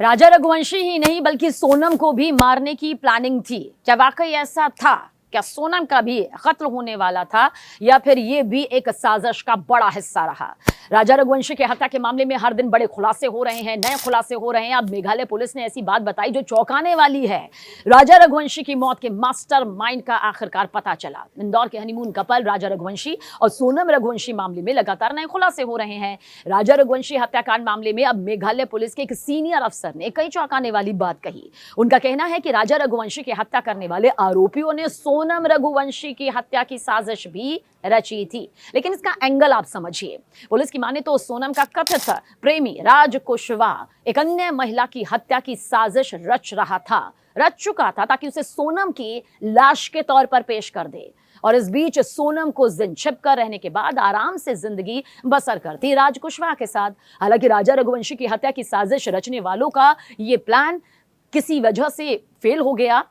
राजा रघुवंशी ही नहीं बल्कि सोनम को भी मारने की प्लानिंग थी। क्या वाकई ऐसा था? क्या सोनम का भी कत्ल होने वाला था या फिर ये भी एक साजिश का बड़ा हिस्सा रहा? राजा रघुवंशी की हत्या के मामले में हर दिन बड़े खुलासे हो रहे हैं, नए खुलासे हो रहे हैं। अब मेघालय पुलिस ने ऐसी बात बताई जो चौंकाने वाली है। राजा रघुवंशी की मौत के मास्टरमाइंड का आखिरकार पता चला। इंदौर के हनीमून कपल राजा रघुवंशी और सोनम रघुवंशी मामले में लगातार नए खुलासे हो रहे हैं। राजा रघुवंशी हत्याकांड मामले में अब मेघालय पुलिस के एक सीनियर अफसर ने कई चौंकाने वाली बात कही। उनका कहना है कि राजा रघुवंशी की हत्या करने वाले आरोपियों ने सोनम रघुवंशी की हत्या की साजिश भी रची थी। लेकिन इसका एंगल आप समझिए। पुलिस की माने तो सोनम का कथित प्रेमी राज कुशवाहा एक अन्य महिला की हत्या की साजिश रच चुका था ताकि उसे सोनम की लाश के तौर पर पेश कर दे। और इस बीच सोनम को जिन छिपकर रहने के बाद आराम से जिंदगी बसर करती राज कुशवाहा के साथ। हालांकि राजा रघुवंशी की हत्या की साजिश रचने वालों का यह प्लान किसी वजह से फेल हो गया,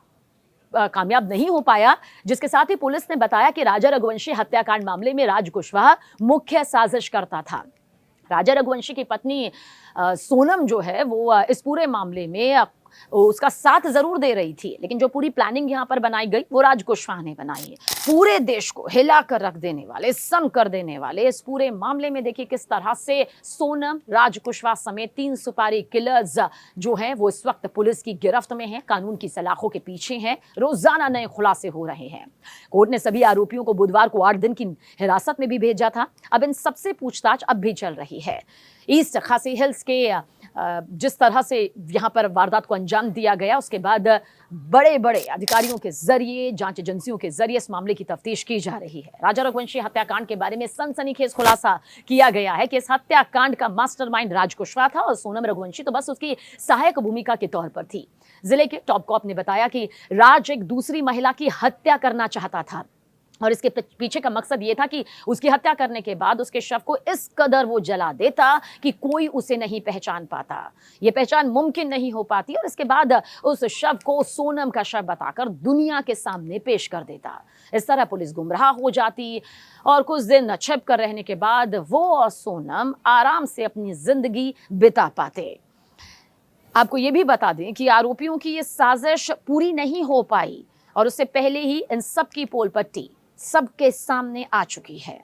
कामयाब नहीं हो पाया, जिसके साथ ही पुलिस ने बताया कि राजा रघुवंशी हत्याकांड मामले में राज कुशवाहा मुख्य साजिश करता था। राजा रघुवंशी की पत्नी सोनम जो है वो इस पूरे मामले में उसका साथ जरूर दे रही थी, लेकिन जो पूरी प्लानिंग यहां पर बनाई गई वो राज कुशवाहा ने बनाई है। पूरे देश को हिला कर रख देने वाले, सम कर देने वाले इस पूरे मामले में देखिए किस तरह से सोनम, राज कुशवाहा समेत 3 सुपारी किलर्स जो हैं वो इस वक्त पुलिस की गिरफ्त में हैं, कानून की सलाखों के पीछे हैं। रोजाना नए खुलासे हो रहे हैं। कोर्ट ने सभी आरोपियों को बुधवार को 8 दिन की हिरासत में भी भेजा था। अब इन सबसे पूछताछ अब भी चल रही है। ईस्ट खासी हिल्स के जिस तरह से यहां पर वारदात को अंजाम दिया गया, उसके बाद बड़े बड़े अधिकारियों के जरिए, जांच एजेंसियों के जरिए इस मामले की तफ्तीश की जा रही है। राजा रघुवंशी हत्याकांड के बारे में सनसनीखेज खुलासा किया गया है कि इस हत्याकांड का मास्टरमाइंड राज कुशवाहा था और सोनम रघुवंशी तो बस उसकी सहायक भूमिका के तौर पर थी। जिले के टॉप कॉप ने बताया कि राज एक दूसरी महिला की हत्या करना चाहता था और इसके पीछे का मकसद यह था कि उसकी हत्या करने के बाद उसके शव को इस कदर वो जला देता कि कोई उसे नहीं पहचान पाता, यह पहचान मुमकिन नहीं हो पाती, और इसके बाद उस शव को सोनम का शव बताकर दुनिया के सामने पेश कर देता। इस तरह पुलिस गुमराह हो जाती और कुछ दिन छिप कर रहने के बाद वो और सोनम आराम से अपनी जिंदगी बिता पाते। आपको यह भी बता दें कि आरोपियों की यह साजिश पूरी नहीं हो पाई और उससे पहले ही इन सब की पोल पट्टी सबके सामने आ चुकी है।